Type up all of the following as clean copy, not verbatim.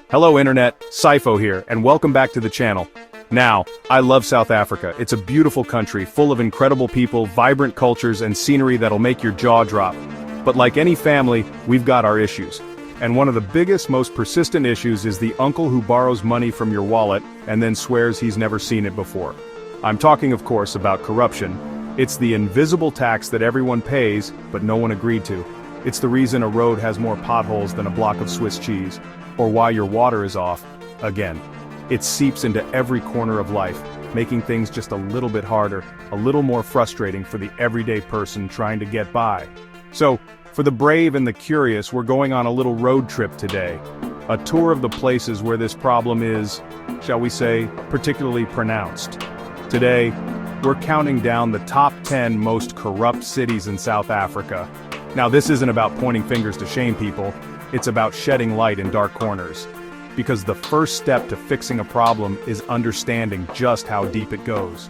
Hello Internet, Sifo here, and welcome back to the channel. Now, I love South Africa. It's a beautiful country, full of incredible people, vibrant cultures, and scenery that'll make your jaw drop. But like any family, we've got our issues. And one of the biggest, most persistent issues is the uncle who borrows money from your wallet and then swears he's never seen it before. I'm talking, of course, about corruption. It's the invisible tax that everyone pays, but no one agreed to. It's the reason a road has more potholes than a block of Swiss cheese, or why your water is off, again. It seeps into every corner of life, making things just a little bit harder, a little more frustrating for the everyday person trying to get by. So, for the brave and the curious, we're going on a little road trip today. A tour of the places where this problem is, shall we say, particularly pronounced. Today, we're counting down the top 10 most corrupt cities in South Africa. Now this isn't about pointing fingers to shame people, it's about shedding light in dark corners. Because the first step to fixing a problem is understanding just how deep it goes.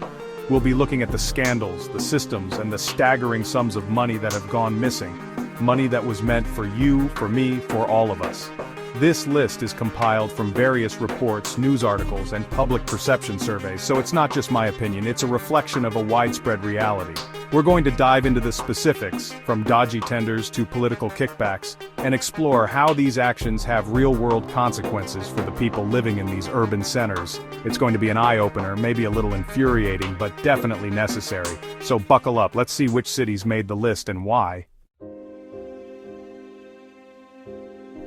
We'll be looking at the scandals, the systems, and the staggering sums of money that have gone missing. Money that was meant for you, for me, for all of us. This list is compiled from various reports, news articles, and public perception surveys, so it's not just my opinion, it's a reflection of a widespread reality. We're going to dive into the specifics, from dodgy tenders to political kickbacks, and explore how these actions have real-world consequences for the people living in these urban centers. It's going to be an eye-opener, maybe a little infuriating, but definitely necessary. So buckle up, let's see which cities made the list and why.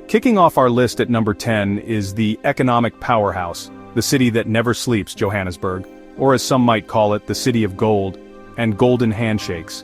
Kicking off our list at number 10 is the economic powerhouse, the city that never sleeps, Johannesburg, or as some might call it, the city of gold, and golden handshakes.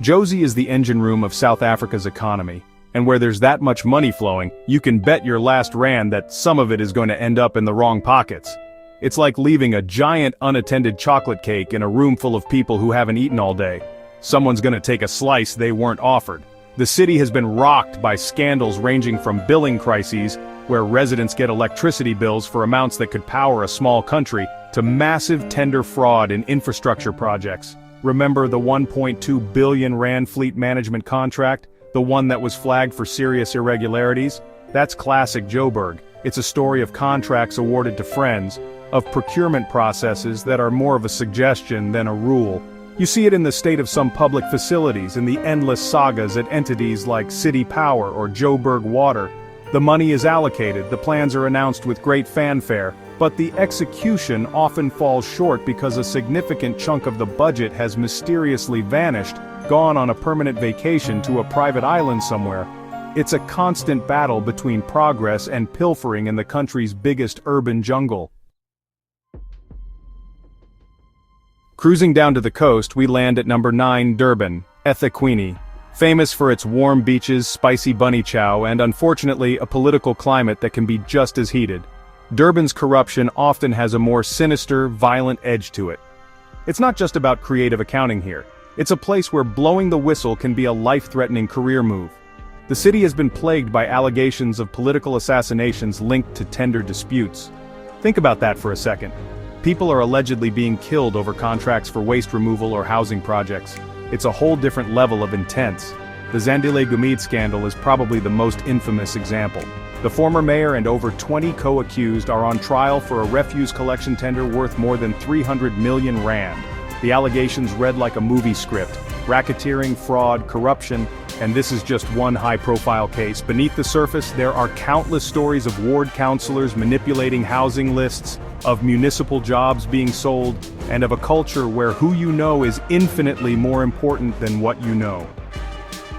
Jozi is the engine room of South Africa's economy, and where there's that much money flowing, you can bet your last rand that some of it is going to end up in the wrong pockets. It's like leaving a giant unattended chocolate cake in a room full of people who haven't eaten all day. Someone's going to take a slice they weren't offered. The city has been rocked by scandals ranging from billing crises, where residents get electricity bills for amounts that could power a small country, to massive tender fraud in infrastructure projects. Remember the 1.2 billion rand fleet management contract? The one that was flagged for serious irregularities? That's classic Joburg. It's a story of contracts awarded to friends, of procurement processes that are more of a suggestion than a rule. You see it in the state of some public facilities, in the endless sagas at entities like City Power or Joburg Water. The money is allocated, the plans are announced with great fanfare, but the execution often falls short because a significant chunk of the budget has mysteriously vanished, gone on a permanent vacation to a private island somewhere. It's a constant battle between progress and pilfering in the country's biggest urban jungle. Cruising down to the coast, we land at number 9, Durban, eThekwini. Famous for its warm beaches, spicy bunny chow, and unfortunately a political climate that can be just as heated. Durban's corruption often has a more sinister, violent edge to it. It's not just about creative accounting here. It's a place where blowing the whistle can be a life-threatening career move. The city has been plagued by allegations of political assassinations linked to tender disputes. Think about that for a second. People are allegedly being killed over contracts for waste removal or housing projects. It's a whole different level of intense. The Zandile Gumede scandal is probably the most infamous example. The former mayor and over 20 co-accused are on trial for a refuse collection tender worth more than 300 million rand. The allegations read like a movie script: racketeering, fraud, corruption, and this is just one high-profile case. Beneath the surface, there are countless stories of ward councillors manipulating housing lists, of municipal jobs being sold, and of a culture where who you know is infinitely more important than what you know.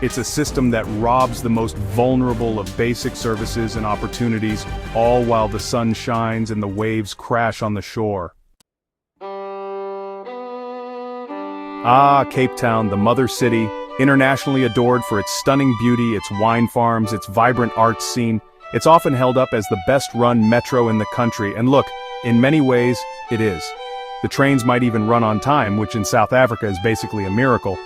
It's a system that robs the most vulnerable of basic services and opportunities, all while the sun shines and the waves crash on the shore. Ah, Cape Town, the mother city, internationally adored for its stunning beauty, its wine farms, its vibrant arts scene. It's often held up as the best-run metro in the country, and look, in many ways, it is. The trains might even run on time, which in South Africa is basically a miracle.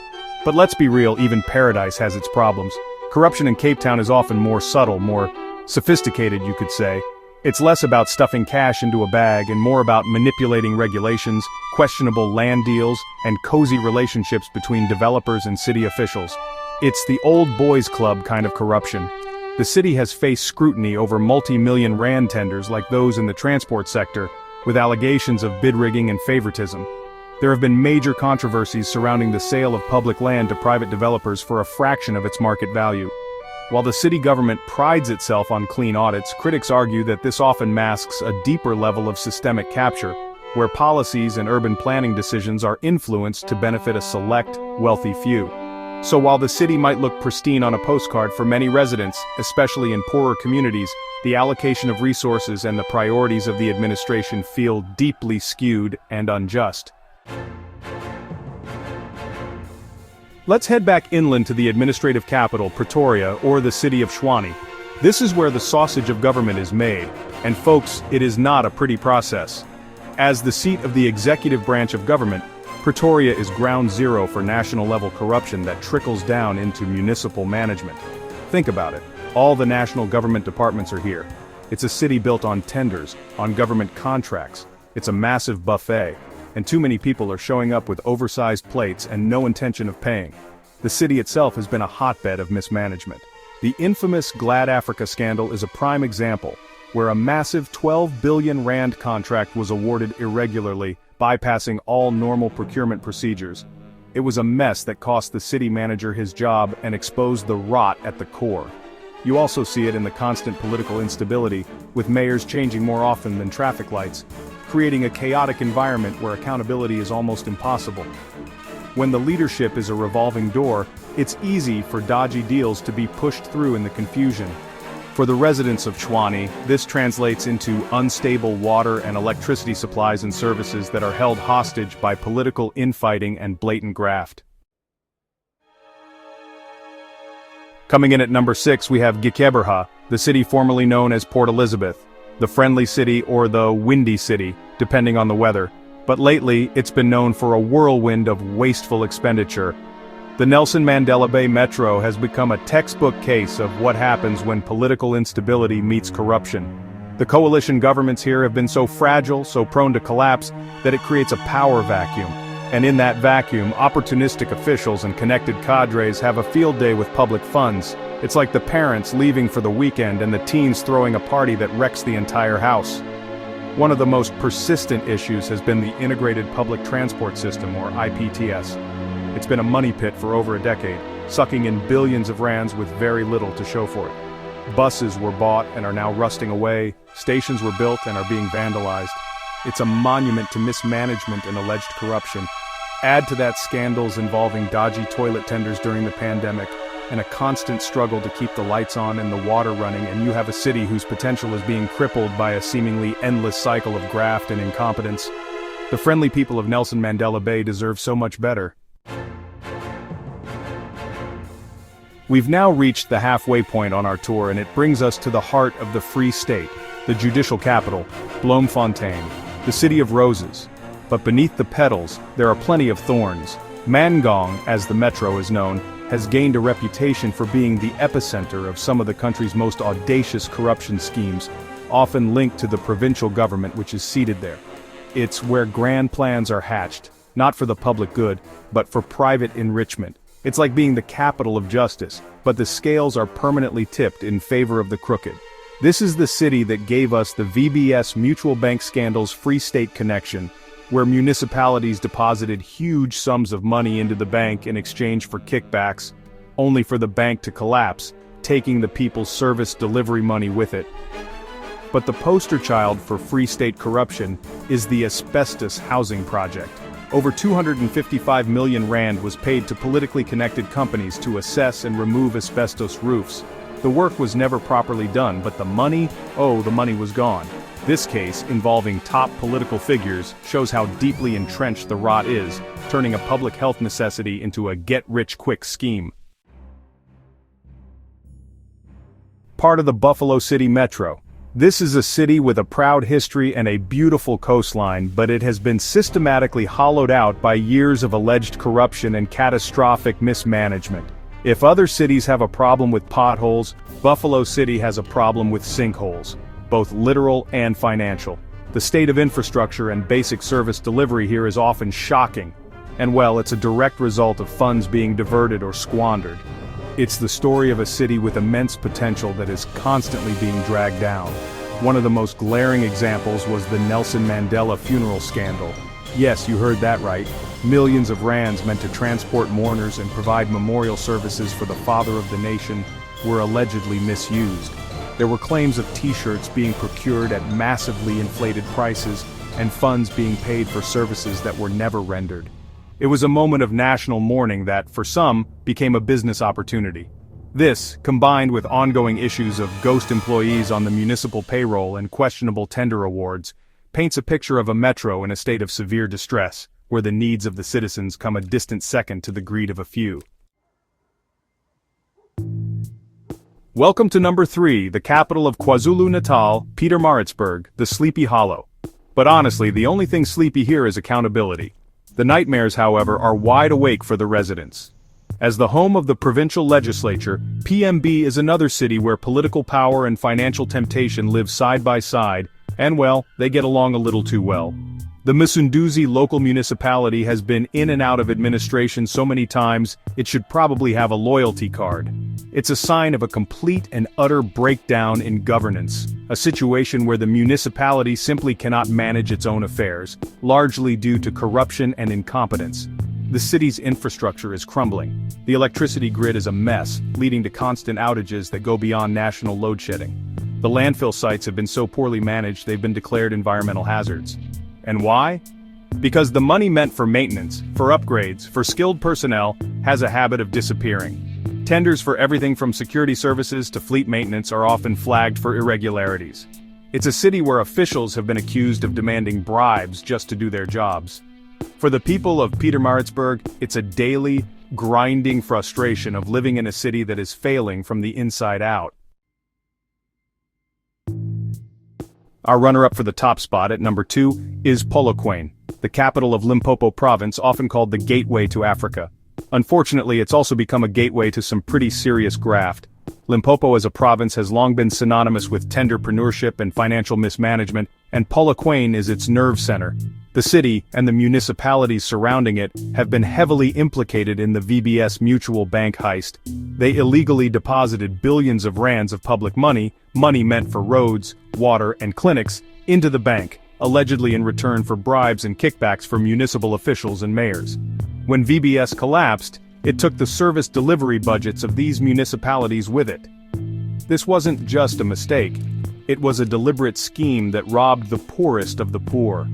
But let's be real, even paradise has its problems. Corruption in Cape Town is often more subtle, more sophisticated, you could say. It's less about stuffing cash into a bag and more about manipulating regulations, questionable land deals, and cozy relationships between developers and city officials. It's the old boys club kind of corruption. The city has faced scrutiny over multi-million rand tenders like those in the transport sector, with allegations of bid rigging and favoritism. There have been major controversies surrounding the sale of public land to private developers for a fraction of its market value. While the city government prides itself on clean audits, critics argue that this often masks a deeper level of systemic capture, where policies and urban planning decisions are influenced to benefit a select, wealthy few. So while the city might look pristine on a postcard for many residents, especially in poorer communities, the allocation of resources and the priorities of the administration feel deeply skewed and unjust. Let's head back inland to the administrative capital, Pretoria, or the city of Tshwane. This is where the sausage of government is made, and folks, it is not a pretty process. As the seat of the executive branch of government, Pretoria is ground zero for national-level corruption that trickles down into municipal management. Think about it. All the national government departments are here. It's a city built on tenders, on government contracts. It's a massive buffet, and too many people are showing up with oversized plates and no intention of paying. The city itself has been a hotbed of mismanagement. The infamous Glad Africa scandal is a prime example, where a massive 12 billion rand contract was awarded irregularly, bypassing all normal procurement procedures. It was a mess that cost the city manager his job and exposed the rot at the core. You also see it in the constant political instability, with mayors changing more often than traffic lights, creating a chaotic environment where accountability is almost impossible. When the leadership is a revolving door, it's easy for dodgy deals to be pushed through in the confusion. For the residents of Tshwane, this translates into unstable water and electricity supplies and services that are held hostage by political infighting and blatant graft. Coming in at number 6, we have Gqeberha, the city formerly known as Port Elizabeth, the friendly city or the windy city, depending on the weather. But lately, it's been known for a whirlwind of wasteful expenditure. The Nelson Mandela Bay Metro has become a textbook case of what happens when political instability meets corruption. The coalition governments here have been so fragile, so prone to collapse, that it creates a power vacuum. And in that vacuum, opportunistic officials and connected cadres have a field day with public funds. It's like the parents leaving for the weekend and the teens throwing a party that wrecks the entire house. One of the most persistent issues has been the Integrated Public Transport System, or IPTS. It's been a money pit for over a decade, sucking in billions of rands with very little to show for it. Buses were bought and are now rusting away, stations were built and are being vandalized. It's a monument to mismanagement and alleged corruption. Add to that scandals involving dodgy toilet tenders during the pandemic, and a constant struggle to keep the lights on and the water running, and you have a city whose potential is being crippled by a seemingly endless cycle of graft and incompetence. The friendly people of Nelson Mandela Bay deserve so much better. We've now reached the halfway point on our tour, and it brings us to the heart of the Free State, the judicial capital, Bloemfontein, the city of roses. But beneath the petals, there are plenty of thorns. Mangaung, as the metro is known, has gained a reputation for being the epicenter of some of the country's most audacious corruption schemes, often linked to the provincial government which is seated there. It's where grand plans are hatched, not for the public good, but for private enrichment. It's like being the capital of justice, but the scales are permanently tipped in favor of the crooked. This is the city that gave us the VBS Mutual Bank scandal's Free State connection, where municipalities deposited huge sums of money into the bank in exchange for kickbacks, only for the bank to collapse, taking the people's service delivery money with it. But the poster child for Free State corruption is the asbestos housing project. Over 255 million rand was paid to politically connected companies to assess and remove asbestos roofs. The work was never properly done, but the money was gone. This case, involving top political figures, shows how deeply entrenched the rot is, turning a public health necessity into a get-rich-quick scheme. Part of the Buffalo City Metro. This is a city with a proud history and a beautiful coastline, but it has been systematically hollowed out by years of alleged corruption and catastrophic mismanagement. If other cities have a problem with potholes, Buffalo City has a problem with sinkholes, both literal and financial. The state of infrastructure and basic service delivery here is often shocking, and well, it's a direct result of funds being diverted or squandered. It's the story of a city with immense potential that is constantly being dragged down. One of the most glaring examples was the Nelson Mandela funeral scandal. Yes, you heard that right. Millions of rands meant to transport mourners and provide memorial services for the father of the nation were allegedly misused. There were claims of t-shirts being procured at massively inflated prices and funds being paid for services that were never rendered. It was a moment of national mourning that, for some, became a business opportunity. This, combined with ongoing issues of ghost employees on the municipal payroll and questionable tender awards, paints a picture of a metro in a state of severe distress, where the needs of the citizens come a distant second to the greed of a few. Welcome to number 3, the capital of KwaZulu-Natal, Pietermaritzburg, the Sleepy Hollow. But honestly, the only thing sleepy here is accountability. The nightmares, however, are wide awake for the residents. As the home of the provincial legislature, PMB is another city where political power and financial temptation live side by side, and well, they get along a little too well. The Msunduzi local municipality has been in and out of administration so many times, it should probably have a loyalty card. It's a sign of a complete and utter breakdown in governance, a situation where the municipality simply cannot manage its own affairs, largely due to corruption and incompetence. The city's infrastructure is crumbling. The electricity grid is a mess, leading to constant outages that go beyond national load shedding. The landfill sites have been so poorly managed they've been declared environmental hazards. And why? Because the money meant for maintenance, for upgrades, for skilled personnel, has a habit of disappearing. Tenders for everything from security services to fleet maintenance are often flagged for irregularities. It's a city where officials have been accused of demanding bribes just to do their jobs. For the people of Pietermaritzburg, it's a daily, grinding frustration of living in a city that is failing from the inside out. Our runner-up for the top spot at number 2 is Polokwane, the capital of Limpopo province, often called the gateway to Africa. Unfortunately, it's also become a gateway to some pretty serious graft. Limpopo as a province has long been synonymous with tenderpreneurship and financial mismanagement, and Polokwane is its nerve center. The city, and the municipalities surrounding it, have been heavily implicated in the VBS Mutual Bank heist. They illegally deposited billions of rands of public money meant for roads, water, and clinics, into the bank, allegedly in return for bribes and kickbacks from municipal officials and mayors. When VBS collapsed, it took the service delivery budgets of these municipalities with it. This wasn't just a mistake. It was a deliberate scheme that robbed the poorest of the poor.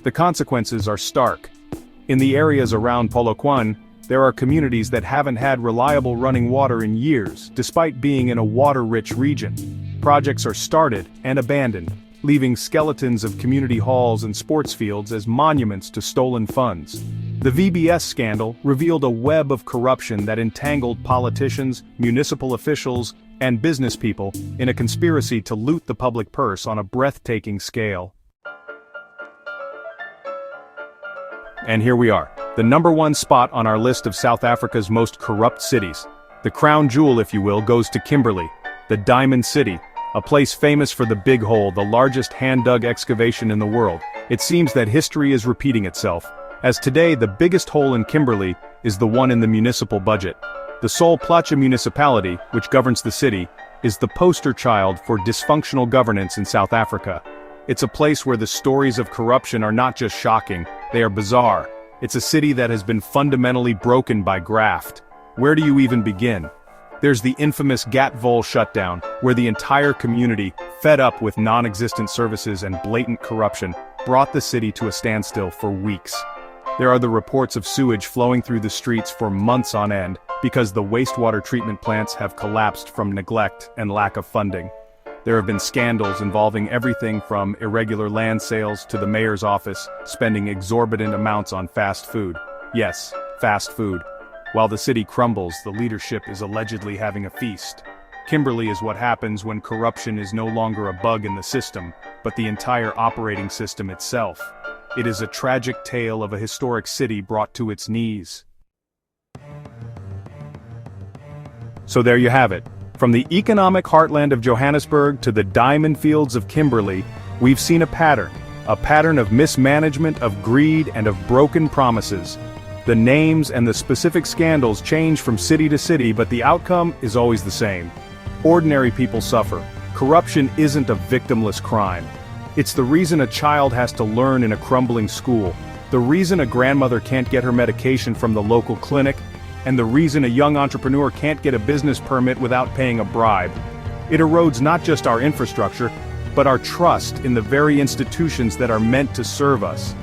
The consequences are stark. In the areas around Polokwane, there are communities that haven't had reliable running water in years, despite being in a water-rich region. Projects are started and abandoned, leaving skeletons of community halls and sports fields as monuments to stolen funds. The VBS scandal revealed a web of corruption that entangled politicians, municipal officials, and business people in a conspiracy to loot the public purse on a breathtaking scale. And here we are, the number 1 spot on our list of South Africa's most corrupt cities. The crown jewel, if you will, goes to Kimberley, the Diamond City, a place famous for the Big Hole, the largest hand-dug excavation in the world. It seems that history is repeating itself, as today the biggest hole in Kimberley is the one in the municipal budget. The Sol Plaatje municipality, which governs the city, is the poster child for dysfunctional governance in South Africa. It's a place where the stories of corruption are not just shocking, they are bizarre. It's a city that has been fundamentally broken by graft. Where do you even begin? There's the infamous Gatvol shutdown, where the entire community, fed up with non-existent services and blatant corruption, brought the city to a standstill for weeks. There are the reports of sewage flowing through the streets for months on end, because the wastewater treatment plants have collapsed from neglect and lack of funding. There have been scandals involving everything from irregular land sales to the mayor's office spending exorbitant amounts on fast food. Yes, fast food. While the city crumbles, the leadership is allegedly having a feast. Kimberley is what happens when corruption is no longer a bug in the system, but the entire operating system itself. It is a tragic tale of a historic city brought to its knees. So there you have it. From the economic heartland of Johannesburg to the diamond fields of Kimberley, we've seen a pattern of mismanagement, of greed, and of broken promises. The names and the specific scandals change from city to city, but the outcome is always the same. Ordinary people suffer. Corruption isn't a victimless crime. It's the reason a child has to learn in a crumbling school, the reason a grandmother can't get her medication from the local clinic, and the reason a young entrepreneur can't get a business permit without paying a bribe. It erodes not just our infrastructure, but our trust in the very institutions that are meant to serve us.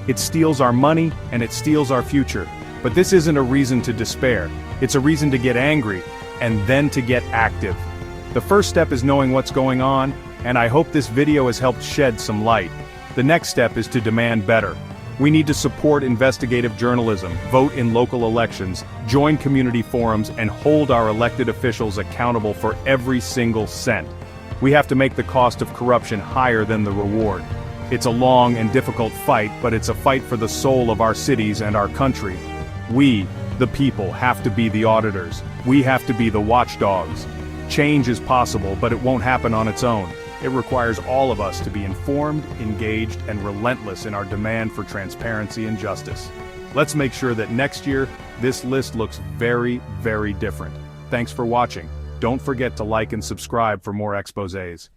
It steals our money, and it steals our future. But this isn't a reason to despair. It's a reason to get angry, and then to get active. The first step is knowing what's going on, and I hope this video has helped shed some light. The next step is to demand better. We need to support investigative journalism, vote in local elections, join community forums, and hold our elected officials accountable for every single cent. We have to make the cost of corruption higher than the reward. It's a long and difficult fight, but it's a fight for the soul of our cities and our country. We, the people, have to be the auditors. We have to be the watchdogs. Change is possible, but it won't happen on its own. It requires all of us to be informed, engaged, and relentless in our demand for transparency and justice. Let's make sure that next year, this list looks very, very different. Thanks for watching. Don't forget to like and subscribe for more exposés.